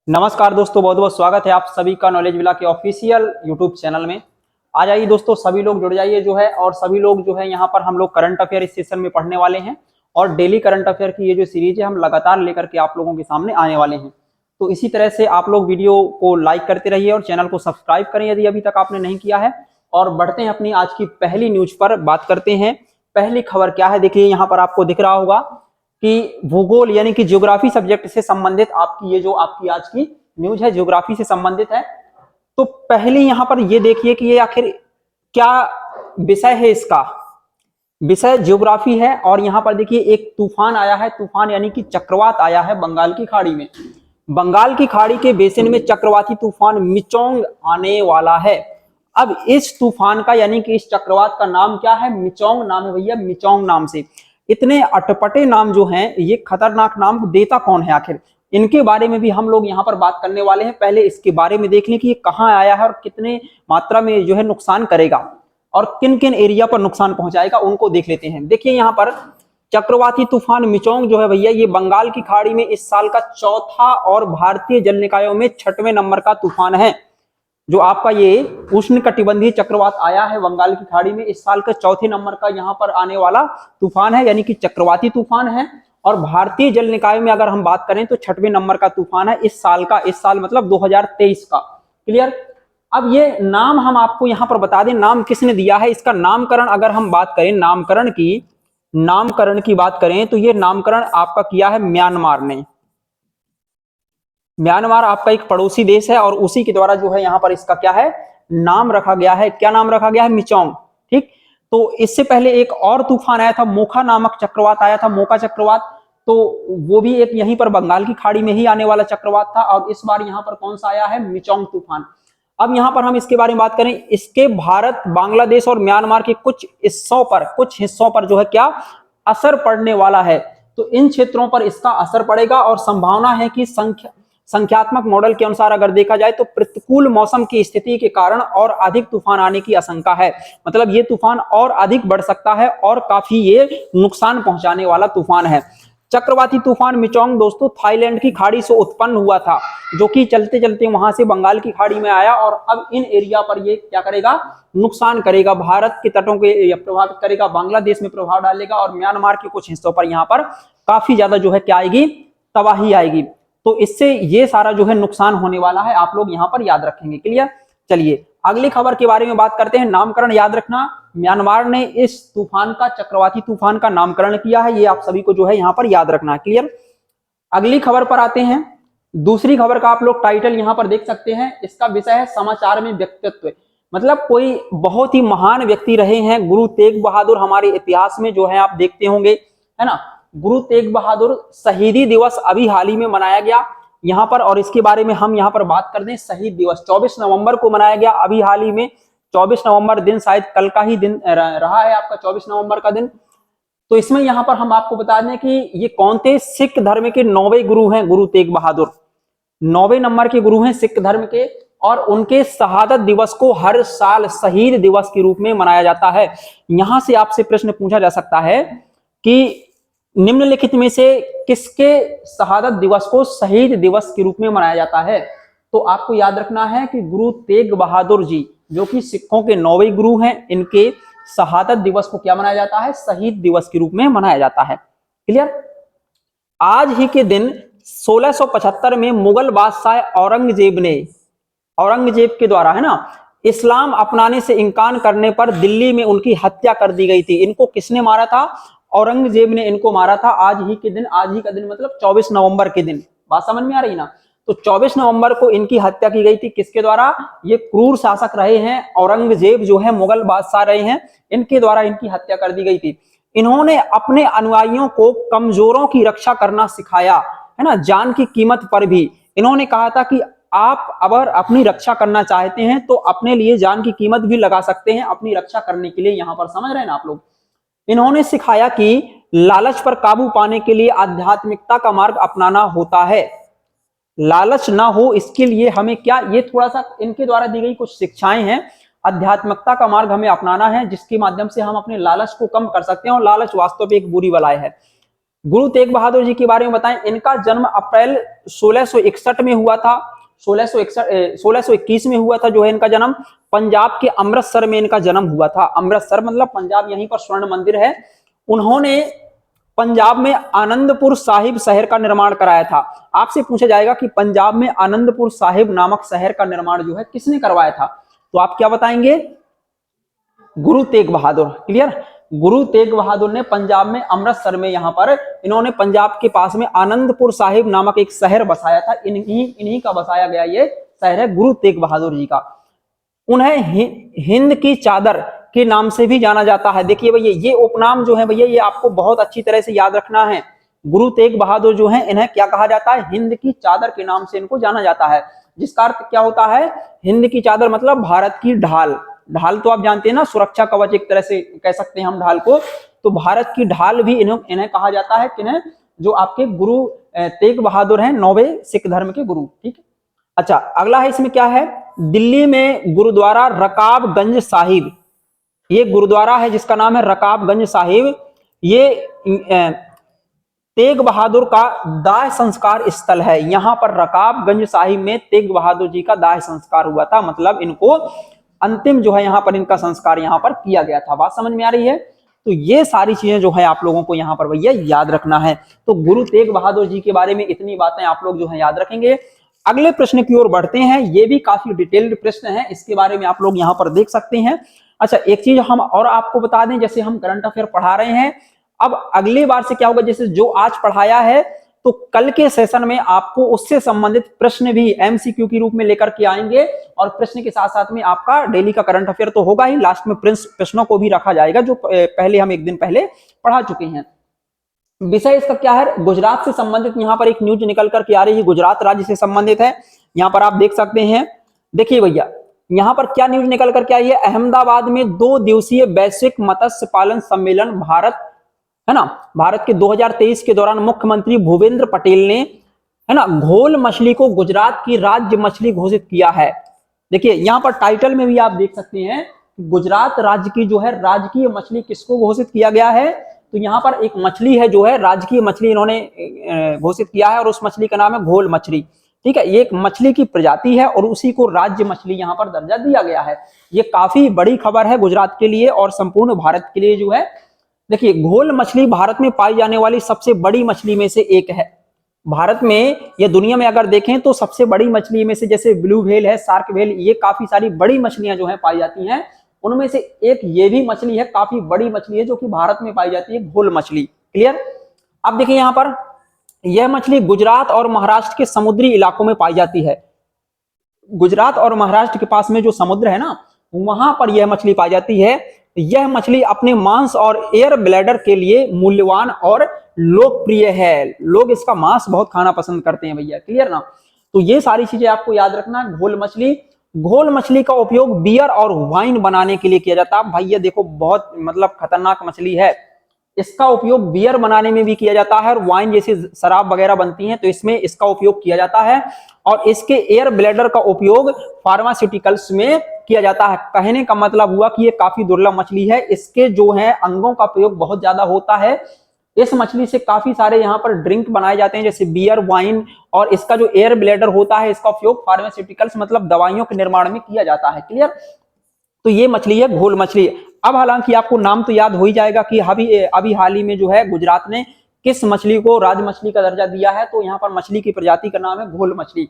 नमस्कार दोस्तों, बहुत बहुत स्वागत है आप सभी का नॉलेज विला के ऑफिशियल यूट्यूब चैनल में। आ जाइए दोस्तों, सभी लोग जुड़ जाइए जो है, और सभी लोग जो है यहाँ पर हम लोग करंट अफेयर इस सेशन में पढ़ने वाले हैं। और डेली करंट अफेयर की ये जो सीरीज है हम लगातार लेकर के आप लोगों के सामने आने वाले हैं। तो इसी तरह से आप लोग वीडियो को लाइक करते रहिए और चैनल को सब्सक्राइब करें यदि अभी तक आपने नहीं किया है। और बढ़ते हैं अपनी आज की पहली न्यूज पर, बात करते हैं। पहली खबर क्या है, देखिए यहाँ पर आपको दिख रहा होगा कि भूगोल यानी कि ज्योग्राफी सब्जेक्ट से संबंधित आपकी ये जो आपकी आज की न्यूज है ज्योग्राफी से संबंधित है। तो पहली यहां पर ये देखिए कि ये आखिर क्या विषय है। इसका विषय ज्योग्राफी है। और यहां पर देखिए एक तूफान आया है, तूफान यानी कि चक्रवात आया है बंगाल की खाड़ी में। बंगाल की खाड़ी के बेसिन में चक्रवाती तूफान मिचोंग आने वाला है। अब इस तूफान का यानी कि इस चक्रवात का नाम क्या है? मिचोंग नाम है भैया, मिचोंग नाम से। इतने अटपटे नाम जो हैं, ये खतरनाक नाम देता कौन है आखिर? इनके बारे में भी हम लोग यहाँ पर बात करने वाले हैं। पहले इसके बारे में देख लें कि ये कहाँ आया है और कितने मात्रा में जो है नुकसान करेगा और किन किन एरिया पर नुकसान पहुंचाएगा, उनको देख लेते हैं। देखिए यहाँ पर चक्रवाती तूफान मिचोंग जो है भैया, ये बंगाल की खाड़ी में इस साल का चौथा और भारतीय जल निकायों में 6वें नंबर का तूफान है। जो आपका ये उष्ण कटिबंधीय चक्रवात आया है बंगाल की खाड़ी में, इस साल के चौथे नंबर का यहाँ पर आने वाला तूफान है, यानी कि चक्रवाती तूफान है। और भारतीय जल निकाय में अगर हम बात करें तो 6वें नंबर का तूफान है इस साल का, इस साल मतलब 2023 का। क्लियर? अब ये नाम हम आपको यहाँ पर बता दें, नाम किसने दिया है। इसका नामकरण अगर हम बात करें, नामकरण की बात करें तो ये नामकरण आपका किया है म्यांमार ने। म्यांमार आपका एक पड़ोसी देश है और उसी के द्वारा जो है यहाँ पर इसका क्या है, नाम रखा गया है। क्या नाम रखा गया है? मिचोंग। ठीक। तो इससे पहले एक और तूफान आया था, मोखा नामक चक्रवात आया था, मोका चक्रवात। तो वो भी एक यहीं पर बंगाल की खाड़ी में ही आने वाला चक्रवात था। और इस बार यहाँ पर कौन सा आया है? मिचोंग तूफान। अब यहाँ पर हम इसके बारे में बात करें, इसके भारत, बांग्लादेश और म्यांमार के कुछ हिस्सों पर जो है क्या असर पड़ने वाला है। तो इन क्षेत्रों पर इसका असर पड़ेगा और संभावना है कि संख्यात्मक मॉडल के अनुसार अगर देखा जाए तो प्रतिकूल मौसम की स्थिति के कारण और अधिक तूफान आने की आशंका है। मतलब ये तूफान और अधिक बढ़ सकता है और काफी ये नुकसान पहुंचाने वाला तूफान है। चक्रवाती तूफान मिचोंग दोस्तों थाईलैंड की खाड़ी से उत्पन्न हुआ था, जो कि चलते चलते वहां से बंगाल की खाड़ी में आया और अब इन एरिया पर ये क्या करेगा? नुकसान करेगा, भारत के तटों को प्रभावित करेगा, बांग्लादेश में प्रभाव डालेगा और म्यांमार के कुछ हिस्सों पर यहाँ पर काफी ज्यादा जो है क्या आएगी? तबाही आएगी। तो इससे ये सारा जो है नुकसान होने वाला है, आप लोग यहाँ पर याद रखेंगे। क्लियर? चलिए अगली खबर के बारे में बात करते हैं। नामकरण याद रखना, म्यांमार ने इस तूफान का, चक्रवाती तूफान का नामकरण किया है, ये आप सभी को जो है यहाँ पर याद रखना है। क्लियर? अगली खबर पर आते हैं। दूसरी खबर का आप लोग टाइटल यहाँ पर देख सकते हैं, इसका विषय है समाचार में व्यक्तित्व। मतलब कोई बहुत ही महान व्यक्ति रहे हैं गुरु तेग बहादुर, हमारे इतिहास में जो है आप देखते होंगे, है ना। गुरु तेग बहादुर शहीदी दिवस अभी हाल ही में मनाया गया यहाँ पर, और इसके बारे में हम यहाँ पर बात कर दें। शहीद दिवस 24 नवंबर को मनाया गया, अभी हाल ही में 24 नवंबर दिन, शायद कल का ही दिन रहा है आपका 24 नवंबर का दिन। तो इसमें यहाँ पर हम आपको बता दें कि ये कौन थे? सिख धर्म के 9वें गुरु हैं गुरु तेग बहादुर, 9वें नंबर के गुरु हैं सिख धर्म के। और उनके शहादत दिवस को हर साल शहीद दिवस के रूप में मनाया जाता है। यहां से आपसे प्रश्न पूछा जा सकता है कि निम्नलिखित में से किसके शहादत दिवस को शहीद दिवस के रूप में मनाया जाता है? तो आपको याद रखना है कि गुरु तेग बहादुर जी, जो कि सिखों के 9वें गुरु हैं, इनके शहादत दिवस को क्या मनाया जाता है? शहीद दिवस के रूप में मनाया जाता है। क्लियर? आज ही के दिन 1675 में मुगल बादशाह औरंगजेब के द्वारा, है ना, इस्लाम अपनाने से इनकार करने पर दिल्ली में उनकी हत्या कर दी गई थी। इनको किसने मारा था? औरंगजेब ने इनको मारा था। आज ही के दिन, आज ही का दिन मतलब 24 नवंबर के दिन। बात समझ में आ रही ना? तो 24 नवंबर को इनकी हत्या की गई थी। किसके द्वारा? ये क्रूर शासक रहे हैं औरंगजेब, जो है मुगल बादशाह रहे हैं, इनके द्वारा इनकी हत्या कर दी गई थी। इन्होंने अपने अनुयायियों को कमजोरों की रक्षा करना सिखाया, है ना, जान की कीमत पर भी। इन्होंने कहा था कि आप अगर अपनी रक्षा करना चाहते हैं तो अपने लिए जान की कीमत भी लगा सकते हैं अपनी रक्षा करने के लिए। यहां पर समझ रहे हैं ना आप लोग? इन्होंने सिखाया कि लालच पर काबू पाने के लिए आध्यात्मिकता का मार्ग अपनाना होता है। लालच ना हो इसके लिए हमें क्या, ये थोड़ा सा इनके द्वारा दी गई कुछ शिक्षाएं हैं। आध्यात्मिकता का मार्ग हमें अपनाना है, जिसके माध्यम से हम अपने लालच को कम कर सकते हैं, और लालच वास्तव में एक बुरी बलाई है। गुरु तेग बहादुर जी के बारे में बताएं। इनका जन्म अप्रैल 1661 में हुआ था, 1621 में हुआ था जो है इनका जन्म। पंजाब के अमृतसर में इनका जन्म हुआ था। अमृतसर मतलब पंजाब, यहीं पर स्वर्ण मंदिर है। उन्होंने पंजाब में आनंदपुर साहिब शहर का निर्माण कराया था। आपसे पूछा जाएगा कि पंजाब में आनंदपुर साहिब नामक शहर का निर्माण जो है किसने करवाया था, तो आप क्या बताएंगे? गुरु तेग बहादुर। क्लियर? गुरु तेग बहादुर ने पंजाब में अमृतसर में, यहां पर इन्होंने पंजाब के पास में आनंदपुर साहिब नामक एक शहर बसाया था। इन्हीं का बसाया गया ये शहर है गुरु तेग बहादुर जी का। उन्हें हिंद की चादर के नाम से भी जाना जाता है। देखिए भैया, ये उपनाम जो है भैया, ये आपको बहुत अच्छी तरह से याद रखना है। गुरु तेग बहादुर जो है, इन्हें क्या कहा जाता है? हिंद की चादर के नाम से इनको जाना जाता है, जिसका अर्थ क्या होता है? हिंद की चादर मतलब भारत की ढाल। ढाल तो आप जानते हैं ना, सुरक्षा कवच एक तरह से कह सकते हैं हम ढाल को। तो भारत की ढाल भी इन्हें कहा जाता है। किन्हें? जो आपके गुरु तेग बहादुर हैं, 9वें सिख धर्म के गुरु। ठीक है, अच्छा अगला है, इसमें क्या है? दिल्ली में गुरुद्वारा रकाबगंज साहिब, ये गुरुद्वारा है जिसका नाम है रकाबगंज साहिब। ये तेग बहादुर का दाह संस्कार स्थल है। यहां पर रकाबगंज साहिब में तेग बहादुर जी का दाह संस्कार हुआ था, मतलब इनको अंतिम जो है यहाँ पर इनका संस्कार यहाँ पर किया गया था। बात समझ में आ रही है? तो ये सारी चीजें जो है आप लोगों को यहाँ पर भैया याद रखना है। तो गुरु तेग बहादुर जी के बारे में इतनी बातें आप लोग जो है याद रखेंगे। अगले प्रश्न की ओर बढ़ते हैं। ये भी काफी डिटेल्ड प्रश्न है, इसके बारे में आप लोग यहाँ पर देख सकते हैं। अच्छा, एक चीज हम और आपको बता दें, जैसे हम करंट अफेयर पढ़ा रहे हैं, अब अगली बार से क्या होगा, जैसे जो आज पढ़ाया है तो कल के सेशन में आपको उससे संबंधित प्रश्न भी एमसीक्यू के रूप में लेकर के आएंगे, और प्रश्न के साथ साथ में आपका डेली का करंट अफेयर तो होगा ही, लास्ट में प्रश्नों को भी रखा जाएगा जो पहले हम एक दिन पहले पढ़ा चुके हैं। विषय इसका क्या है? गुजरात से संबंधित यहाँ पर एक न्यूज निकल करके आ रही है, गुजरात राज्य से संबंधित है। यहाँ पर आप देख सकते हैं। देखिए भैया, यहाँ पर क्या न्यूज निकल करके आई है? अहमदाबाद में 2 दिवसीय वैश्विक मत्स्य पालन सम्मेलन भारत, है ना, भारत के 2023 के दौरान मुख्यमंत्री भूपेंद्र पटेल ने, है ना, घोल मछली को गुजरात की राज्य मछली घोषित किया है। देखिए यहाँ पर टाइटल में भी आप देख सकते हैं, गुजरात राज्य की जो है राजकीय मछली किसको घोषित किया गया है? तो यहाँ पर एक मछली है जो है राजकीय मछली इन्होंने घोषित किया है, और उस मछली का नाम है घोल मछली। ठीक है, ये एक मछली की प्रजाति है और उसी को राज्य मछली यहाँ पर दर्जा दिया गया है। ये काफी बड़ी खबर है गुजरात के लिए और संपूर्ण भारत के लिए जो है। देखिए, घोल मछली भारत में पाई जाने वाली सबसे बड़ी मछली में से एक है। भारत में या दुनिया में अगर देखें तो सबसे बड़ी मछली में से, जैसे ब्लू व्हेल है, शार्क व्हेल, ये काफी सारी बड़ी मछलियां जो है पाई जाती हैं, उनमें से एक ये भी मछली है, काफी बड़ी मछली है जो कि भारत में पाई जाती है, घोल मछली। क्लियर? अब देखिए यहाँ पर यह मछली गुजरात और महाराष्ट्र के समुद्री इलाकों में पाई जाती है। गुजरात और महाराष्ट्र के पास में जो समुद्र है ना, वहां पर यह मछली पाई जाती है। यह मछली अपने मांस और एयर ब्लैडर के लिए मूल्यवान और लोकप्रिय है। लोग इसका मांस बहुत खाना पसंद करते हैं भैया। क्लियर ना? तो ये सारी चीजें आपको याद रखना। घोल मछली का उपयोग बियर और वाइन बनाने के लिए किया जाता है। भैया देखो, बहुत मतलब खतरनाक मछली है। इसका उपयोग बियर बनाने में भी किया जाता है, और वाइन जैसी शराब वगैरह बनती हैं तो इसमें इसका उपयोग किया जाता है। और इसके एयर ब्लैडर का उपयोग फार्मास्यूटिकल्स में किया जाता है। कहने का मतलब हुआ कि ये काफी दुर्लभ मछली है। इसके जो है अंगों का प्रयोग बहुत ज्यादा होता है। इस मछली से काफी सारे यहाँ पर ड्रिंक बनाए जाते हैं, जैसे बियर, वाइन, और इसका जो एयर ब्लैडर होता है इसका उपयोग फार्मास्यूटिकल्स मतलब दवाइयों के निर्माण में किया जाता है। क्लियर? तो ये मछली है घोल मछली। अब हालांकि आपको नाम तो याद हो ही जाएगा कि अभी हाल ही में जो है गुजरात ने किस मछली को राज मछली का दर्जा दिया है। तो यहाँ पर मछली की प्रजाति का नाम है घोल मछली।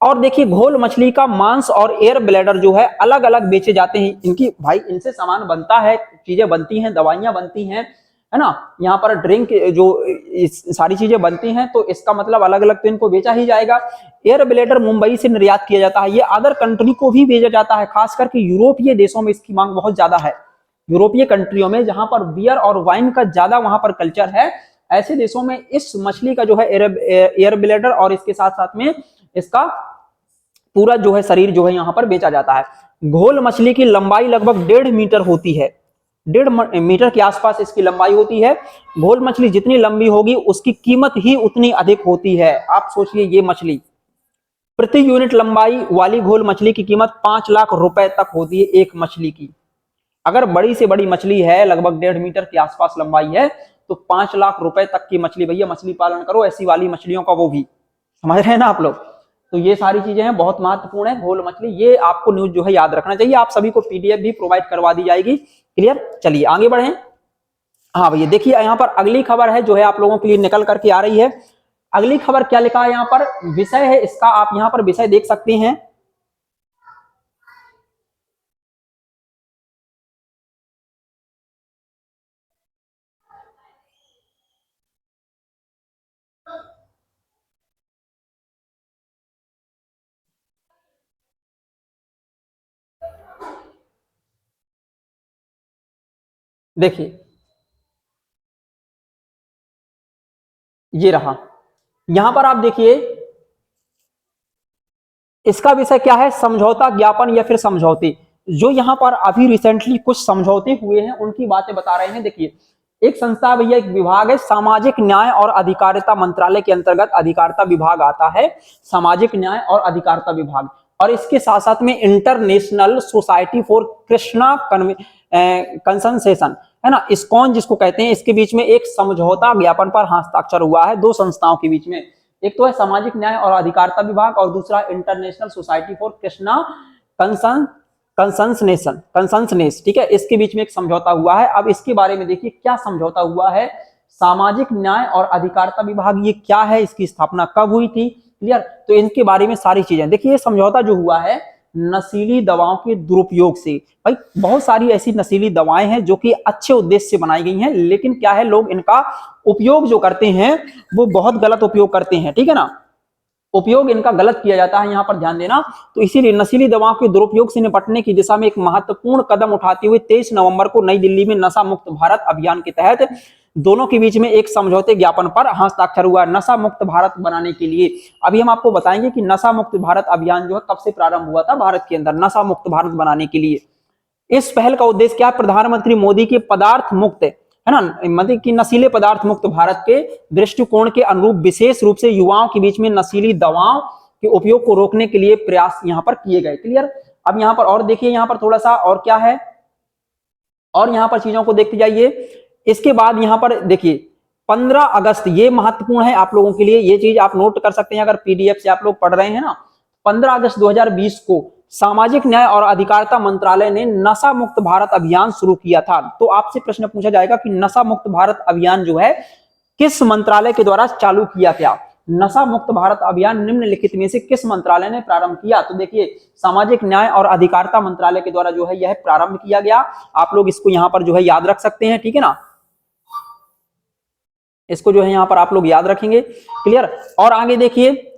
और देखिए, घोल मछली का मांस और एयर ब्लैडर जो है अलग अलग बेचे जाते हैं। इनकी भाई इनसे सामान बनता है, चीजें बनती हैं, दवाइयां बनती हैं, है ना, यहाँ पर ड्रिंक जो सारी चीजें बनती हैं, तो इसका मतलब अलग अलग तो इनको बेचा ही जाएगा। एयर ब्लैडर मुंबई से निर्यात किया जाता है। ये अदर कंट्री को भी भेजा जाता है, खास करके यूरोपीय देशों में इसकी मांग बहुत ज्यादा है। यूरोपीय कंट्रियों में जहां पर बियर और वाइन का ज्यादा वहां पर कल्चर है, ऐसे देशों में इस मछली का जो है एयर ब्लैडर और इसके साथ साथ में इसका पूरा जो है शरीर जो है यहाँ पर बेचा जाता है। घोल मछली की लंबाई लगभग 1.5 मीटर होती है। 1.5 मीटर के आसपास इसकी लंबाई होती है। घोल मछली जितनी लंबी होगी उसकी कीमत ही उतनी अधिक होती है। आप सोचिए, ये मछली प्रति यूनिट लंबाई वाली घोल मछली की कीमत 5 लाख रुपए तक होती है एक मछली की। अगर बड़ी से बड़ी मछली है, लगभग 1.5 मीटर के आसपास लंबाई है, तो 5 लाख रुपए तक की मछली, भैया मछली पालन करो ऐसी वाली मछलियों का, वो भी समझ रहे हैं ना आप लोग। तो ये सारी चीजें हैं, बहुत महत्वपूर्ण है घोल मछली, ये आपको न्यूज जो है याद रखना चाहिए। आप सभी को पीडीएफ भी प्रोवाइड करवा दी जाएगी। क्लियर, चलिए आगे बढ़े। हाँ भैया देखिए यहाँ पर अगली खबर है जो है आप लोगों के लिए निकल करके आ रही है। अगली खबर क्या लिखा है यहाँ पर, विषय है इसका, आप यहाँ पर विषय देख सकते हैं। देखिए ये रहा, यहां पर आप देखिए इसका विषय क्या है, समझौता ज्ञापन या फिर समझौते। जो यहां पर अभी रिसेंटली कुछ समझौते हुए हैं उनकी बातें बता रहे हैं। देखिए एक संस्था भैया, एक विभाग है, सामाजिक न्याय और अधिकारिता मंत्रालय के अंतर्गत अधिकारिता विभाग आता है, सामाजिक न्याय और अधिकारिता विभाग। और इसके साथ साथ में इंटरनेशनल सोसाइटी फॉर कृष्णा कंसंसेशन है ना, इस्कॉन जिसको कहते हैं, इसके बीच में एक समझौता ज्ञापन पर हस्ताक्षर हुआ है दो संस्थाओं के बीच में। एक तो है सामाजिक न्याय और अधिकारिता विभाग और दूसरा इंटरनेशनल सोसाइटी फॉर कृष्णा कंसंसनेस, ठीक है, इसके बीच में एक समझौता हुआ है। अब इसके बारे में देखिए क्या समझौता हुआ है। सामाजिक न्याय और अधिकारिता विभाग ये क्या है, इसकी स्थापना कब हुई थी, क्लियर, तो इनके बारे में सारी चीजें देखिए। ये समझौता जो हुआ है नशीली दवाओं के दुरुपयोग से, भाई बहुत सारी ऐसी नशीली दवाएं हैं जो कि अच्छे उद्देश्य से बनाई गई हैं, लेकिन क्या है लोग इनका उपयोग जो करते हैं वो बहुत गलत उपयोग करते हैं, ठीक है ना, उपयोग इनका गलत किया जाता है, यहां पर ध्यान देना। तो इसीलिए नशीली दवाओं के दुरुपयोग से निपटने की दिशा में एक महत्वपूर्ण कदम उठाते हुए 23 नवंबर को नई दिल्ली में नशा मुक्त भारत अभियान के तहत दोनों के बीच में एक समझौते ज्ञापन पर हस्ताक्षर हुआ नशा मुक्त भारत बनाने के लिए। अभी हम आपको बताएंगे कि नशा मुक्त भारत अभियान जो है कब से प्रारंभ हुआ था भारत के अंदर नशा मुक्त भारत बनाने के लिए। इस पहल का उद्देश्य क्या है, प्रधानमंत्री मोदी के पदार्थ मुक्त है ना, मतलब कि नशीले पदार्थ मुक्त भारत के दृष्टिकोण के अनुरूप विशेष रूप से युवाओं के बीच में नशीली दवाओं के उपयोग को रोकने के लिए प्रयास यहां पर किए गए। क्लियर, अब यहां पर और देखिए यहां पर थोड़ा सा और क्या है, और यहां पर चीजों को देखते जाइए। इसके बाद यहां पर देखिए 15 अगस्त, ये महत्वपूर्ण है आप लोगों के लिए, ये चीज आप नोट कर सकते हैं अगर पीडीएफ से आप लोग पढ़ रहे हैं ना। 15 अगस्त 2020 को सामाजिक न्याय और अधिकारिता मंत्रालय ने नशा मुक्त भारत अभियान शुरू किया था। तो आपसे प्रश्न पूछा जाएगा कि नशा मुक्त भारत अभियान जो है किस मंत्रालय के द्वारा चालू किया गया, नशा मुक्त भारत अभियान निम्नलिखित में से किस मंत्रालय ने प्रारंभ किया। तो देखिए सामाजिक न्याय और अधिकारिता मंत्रालय के द्वारा जो है यह प्रारंभ किया गया। आप लोग इसको यहां पर जो है याद रख सकते हैं, ठीक है ना, इसको जो है यहां पर आप लोग याद रखेंगे। क्लियर, और आगे देखिए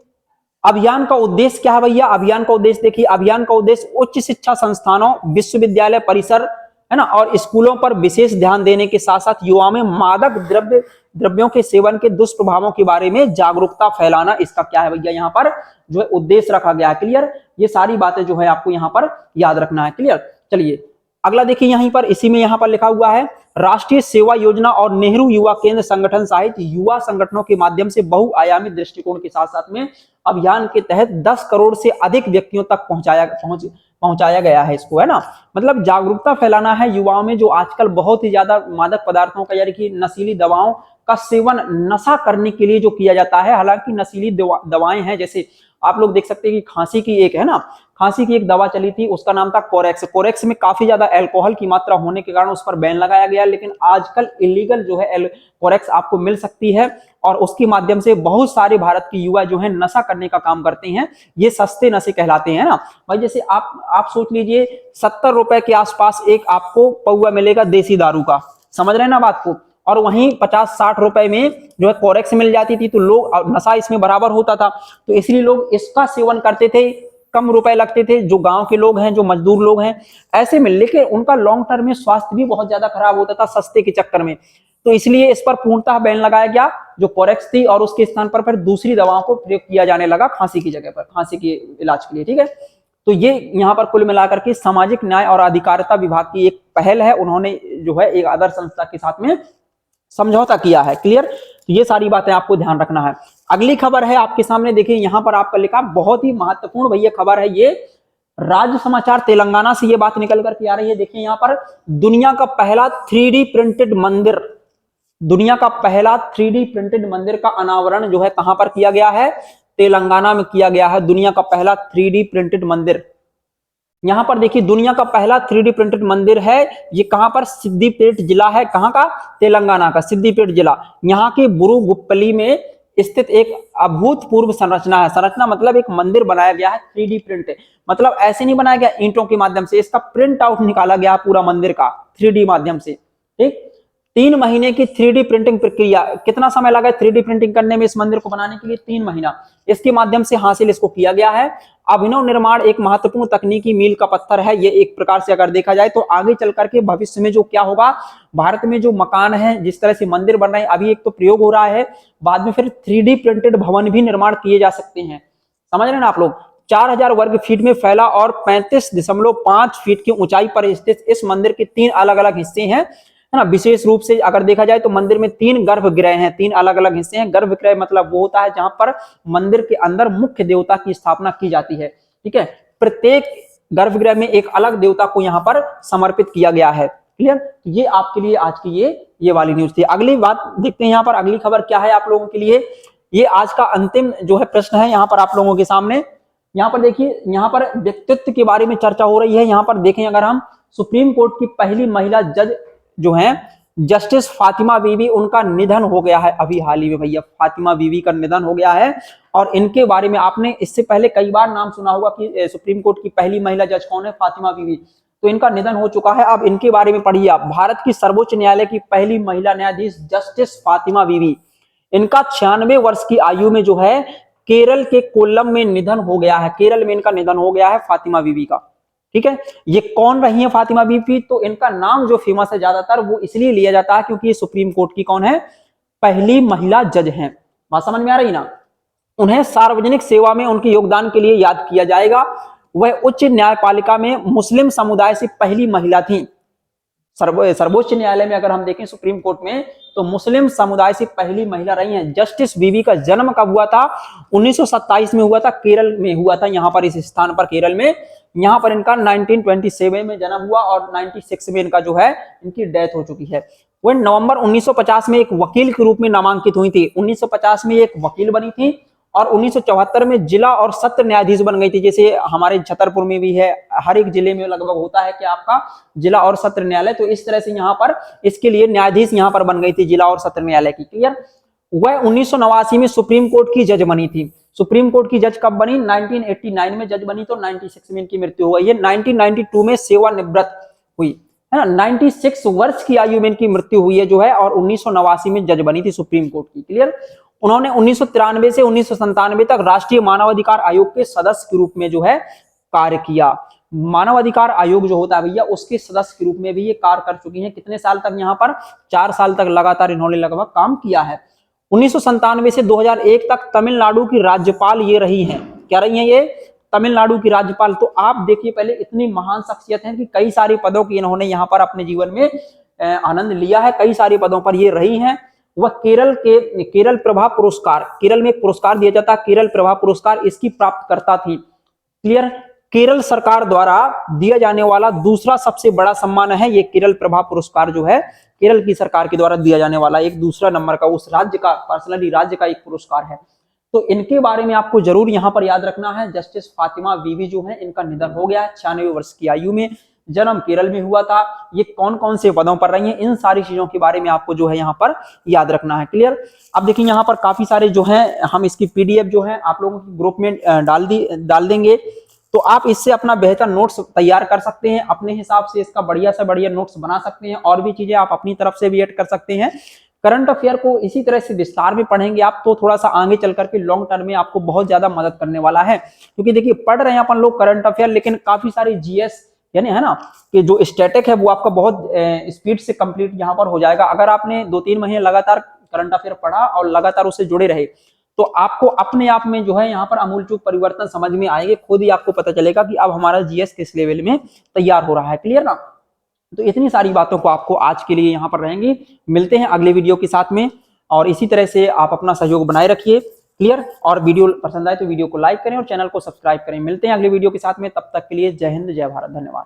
अभियान का उद्देश्य क्या है भैया, अभियान का उद्देश्य देखिए, अभियान का उद्देश्य उच्च शिक्षा संस्थानों, विश्वविद्यालय परिसर है ना और स्कूलों पर विशेष ध्यान देने के साथ साथ युवाओं में मादक द्रव्यों के सेवन के दुष्प्रभावों के बारे में जागरूकता फैलाना, इसका क्या है भैया यहाँ पर जो है उद्देश्य रखा गया है। क्लियर, ये सारी बातें जो है आपको यहाँ पर याद रखना है। क्लियर, चलिए अगला देखिए, यहीं पर इसी में यहाँ पर लिखा हुआ है राष्ट्रीय सेवा योजना और नेहरू युवा केंद्र संगठन सहित युवा संगठनों के माध्यम से बहुआयामी दृष्टिकोण के साथ साथ में अभियान के तहत 10 करोड़ से अधिक व्यक्तियों तक पहुंचाया गया है इसको, है ना, मतलब जागरूकता फैलाना है युवाओं में, जो आजकल बहुत ही ज्यादा मादक पदार्थों का यानी कि नशीली दवाओं का सेवन नशा करने के लिए जो किया जाता है। हालांकि नशीली दवाएं हैं, जैसे आप लोग देख सकते हैं कि खांसी की एक है ना, खांसी की एक दवा चली थी, उसका नाम था कोरेक्स। कोरेक्स में काफी ज्यादा अल्कोहल की मात्रा होने के कारण उस पर बैन लगाया गया, लेकिन आजकल इलीगल जो है कोरेक्स आपको मिल सकती है और उसके माध्यम से बहुत सारे भारत के युवा जो है नशा करने का काम करते हैं। ये सस्ते नशे कहलाते हैं ना भाई। जैसे आप सोच लीजिए 70 रुपए के आसपास एक आपको पौवा मिलेगा देसी दारू का, समझ रहे हैं ना बात को, और वहीं 50-60 रुपए में जो है कोरेक्स मिल जाती थी, तो लोग नशा इसमें बराबर होता था, तो इसलिए लोग इसका सेवन करते थे, कम रुपए लगते थे, जो गांव के लोग हैं, जो मजदूर लोग हैं ऐसे में, लेकिन उनका लॉन्ग टर्म में स्वास्थ्य भी बहुत ज्यादा खराब होता था सस्ते के चक्कर में, तो इसलिए इस पर पूर्णतः बैन लगाया गया जो कोरेक्स थी, और उसके स्थान पर फिर दूसरी दवाओं को प्रयोग किया जाने लगा खांसी की जगह पर, खांसी के इलाज के लिए, ठीक है। तो ये यहाँ पर कुल मिलाकर के सामाजिक न्याय और अधिकारिता विभाग की एक पहल है, उन्होंने जो है एक आदर्श संस्था के साथ में समझौता किया है। क्लियर, तो ये सारी बातें आपको ध्यान रखना है। अगली खबर है आपके सामने, देखिए यहां पर आपका लिखा बहुत ही महत्वपूर्ण भैया खबर है, ये राज्य समाचार तेलंगाना से ये बात निकल कर के आ रही है। देखिए यहां पर दुनिया का पहला 3D प्रिंटेड मंदिर दुनिया का पहला 3D प्रिंटेड मंदिर का अनावरण जो है कहां पर किया गया है? तेलंगाना में किया गया है दुनिया का पहला 3D प्रिंटेड मंदिर। यहां पर देखिए दुनिया का पहला 3D प्रिंटेड मंदिर है, ये कहां पर? सिद्दीपेट जिला है, कहां का? तेलंगाना का सिद्दीपेट जिला। यहाँ के बुरुगुप्पली में स्थित एक अभूतपूर्व संरचना है। संरचना मतलब एक मंदिर बनाया गया है 3D प्रिंट, मतलब ऐसे नहीं बनाया गया ईंटों के माध्यम से, इसका प्रिंट आउट निकाला गया पूरा मंदिर का 3D माध्यम से। ठीक, 3 महीने की 3D प्रिंटिंग प्रक्रिया। कितना समय लगा 3D प्रिंटिंग करने में इस मंदिर को बनाने के लिए? 3 महीना। इसके माध्यम से हासिल इसको किया गया है। अभिनव निर्माण एक महत्वपूर्ण तकनीकी मील का पत्थर है। ये एक प्रकार से अगर देखा जाए तो आगे चल करके भविष्य में जो क्या होगा, भारत में जो मकान है, जिस तरह से मंदिर बन रहे हैं, अभी एक तो प्रयोग हो रहा है, बाद में फिर 3D प्रिंटेड भवन भी निर्माण किए जा सकते हैं। समझ रहे हैं ना आप लोग? 4000 वर्ग फीट में फैला और 35.5 फीट की ऊंचाई पर स्थित इस मंदिर के 3 अलग अलग हिस्से हैं, है ना। विशेष रूप से अगर देखा जाए तो मंदिर में 3 गर्भगृह हैं, 3 अलग अलग हिस्से हैं। गर्भगृह मतलब वो होता है जहां पर मंदिर के अंदर मुख्य देवता की स्थापना की जाती है। ठीक है, प्रत्येक गर्भगृह में एक अलग देवता को यहाँ पर समर्पित किया गया है। क्लियर? ये आपके लिए आज की ये वाली न्यूज थी। अगली बात देखते हैं यहाँ पर, अगली खबर क्या है आप लोगों के लिए। ये आज का अंतिम जो है प्रश्न है यहाँ पर आप लोगों के सामने। यहाँ पर देखिए, यहाँ पर व्यक्तित्व के बारे में चर्चा हो रही है। यहाँ पर देखें अगर हम, सुप्रीम कोर्ट की पहली महिला जज जो है जस्टिस फातिमा बीवी, उनका निधन हो गया है अभी हाल ही में। भैया फातिमा बीवी का निधन हो गया है और इनके बारे में आपने इससे पहले कई बार नाम सुना होगा कि सुप्रीम कोर्ट की पहली महिला जज कौन है? फातिमा बीवी। तो इनका निधन हो चुका है। अब इनके बारे में पढ़िए आप। भारत की सर्वोच्च न्यायालय की पहली महिला न्यायाधीश जस्टिस फातिमा बीवी, इनका 96 वर्ष की आयु में जो है केरल के कोल्लम में निधन हो गया है। केरल में इनका निधन हो गया है फातिमा बीवी का। ठीक है, ये कौन रही है फातिमा बीवी? तो इनका नाम जो फेमस है ज्यादातर वो इसलिए लिया जाता है क्योंकि ये सुप्रीम कोर्ट की कौन है? पहली महिला जज हैं। बात समझ में आ रही ना? उन्हें सार्वजनिक सेवा में उनके योगदान के लिए याद किया जाएगा। वह उच्च न्यायपालिका में मुस्लिम समुदाय से पहली महिला थी। सर्वोच्च न्यायालय में अगर हम देखें सुप्रीम कोर्ट में, तो मुस्लिम समुदाय से पहली महिला रही हैं। जस्टिस बीवी का जन्म कब हुआ था? 1927 में हुआ था, केरल में हुआ था, यहाँ पर इस स्थान पर केरल में। यहाँ पर इनका 1927 में जन्म हुआ और 96 में इनका जो है इनकी डेथ हो चुकी है। वह नवंबर 1950 में एक वकील के रूप में नामांकित हुई थी। 1950 में एक वकील बनी थी और 1974 में जिला और सत्र न्यायाधीश बन गई थी। जैसे हमारे छतरपुर में भी है, हर एक जिले में लगभग होता है कि आपका जिला और सत्र न्यायालय, तो इस तरह से यहाँ पर इसके लिए न्यायाधीश यहाँ पर बन गई थी जिला और सत्र न्यायालय की। क्लियर? वह 1989 में सुप्रीम कोर्ट की जज बनी थी। सुप्रीम कोर्ट की जज कब बनी? 1989 में जज बनी, तो 96 में इनकी मृत्यु हो गई है। 1992 में सेवानिवृत्त हुई, है ना। 96 वर्ष की आयु में इनकी मृत्यु हुई है जो है, और 1989 में जज बनी थी सुप्रीम कोर्ट की। क्लियर? उन्होंने 1993 से 1997 तक राष्ट्रीय मानवाधिकार आयोग के सदस्य के रूप में जो है कार्य किया। मानवाधिकार आयोग जो होता है भैया, उसके सदस्य के रूप में भी ये कार्य कर चुकी हैं। कितने साल तक? यहाँ पर 4 साल तक लगातार इन्होंने लगभग काम किया है। 1997 से 2001 तक तमिलनाडु की राज्यपाल ये रही हैं। क्या रही हैं ये? तमिलनाडु की राज्यपाल। तो आप देखिए, पहले इतनी महान शख्सियत है कि कई सारे पदों की इन्होंने यहाँ पर अपने जीवन में आनंद लिया है, कई सारे पदों पर ये रही हैं। वह केरल प्रभा पुरस्कार, केरल में एक पुरस्कार दिया जाता है केरल प्रभा पुरस्कार, इसकी प्राप्त करता थी। क्लियर? केरल सरकार द्वारा दिया जाने वाला दूसरा सबसे बड़ा सम्मान है ये केरल प्रभा पुरस्कार जो है, केरल की सरकार के द्वारा दिया जाने वाला एक दूसरा नंबर का, उस राज्य का, पर्सनली राज्य का एक पुरस्कार है। तो इनके बारे में आपको जरूर यहाँ पर याद रखना है। जस्टिस फातिमा बीवी जो है, इनका निधन हो गया है 96 वर्ष की आयु में। जन्म केरल में हुआ था। ये कौन कौन से पदों पर रही हैं, इन सारी चीजों के बारे में आपको जो है यहाँ पर याद रखना है। क्लियर? अब देखिए यहाँ पर काफी सारे जो है, हम इसकी पीडीएफ जो है आप लोगों की ग्रुप में डाल देंगे, तो आप इससे अपना बेहतर नोट्स तैयार कर सकते हैं। अपने हिसाब से इसका बढ़िया से बढ़िया नोट्स बना सकते हैं, और भी चीजें आप अपनी तरफ से भी ऐड कर सकते हैं। करंट अफेयर को इसी तरह से विस्तार में पढ़ेंगे आप, तो थोड़ा सा आगे चल करके लॉन्ग टर्म में आपको बहुत ज्यादा मदद करने वाला है। क्योंकि देखिए, पढ़ रहे हैं अपन लोग करंट अफेयर, लेकिन काफी सारी जीएस यानी है ना कि जो स्टैटिक है वो आपका बहुत स्पीड से कंप्लीट यहाँ पर हो जाएगा। अगर आपने 2-3 महीने लगातार करंट अफेयर पढ़ा और लगातार उससे जुड़े रहे, तो आपको अपने आप में जो है यहाँ पर अमूलचूल परिवर्तन समझ में आएंगे। खुद ही आपको पता चलेगा कि अब हमारा जीएस किस लेवल में तैयार हो रहा है। क्लियर ना? तो इतनी सारी बातों को आपको आज के लिए यहाँ पर रहेंगी। मिलते हैं अगले वीडियो के साथ में, और इसी तरह से आप अपना सहयोग बनाए रखिए। क्लियर? और वीडियो पसंद आए तो वीडियो को लाइक करें और चैनल को सब्सक्राइब करें। मिलते हैं अगले वीडियो के साथ में, तब तक के लिए जय हिंद, जय भारत, धन्यवाद।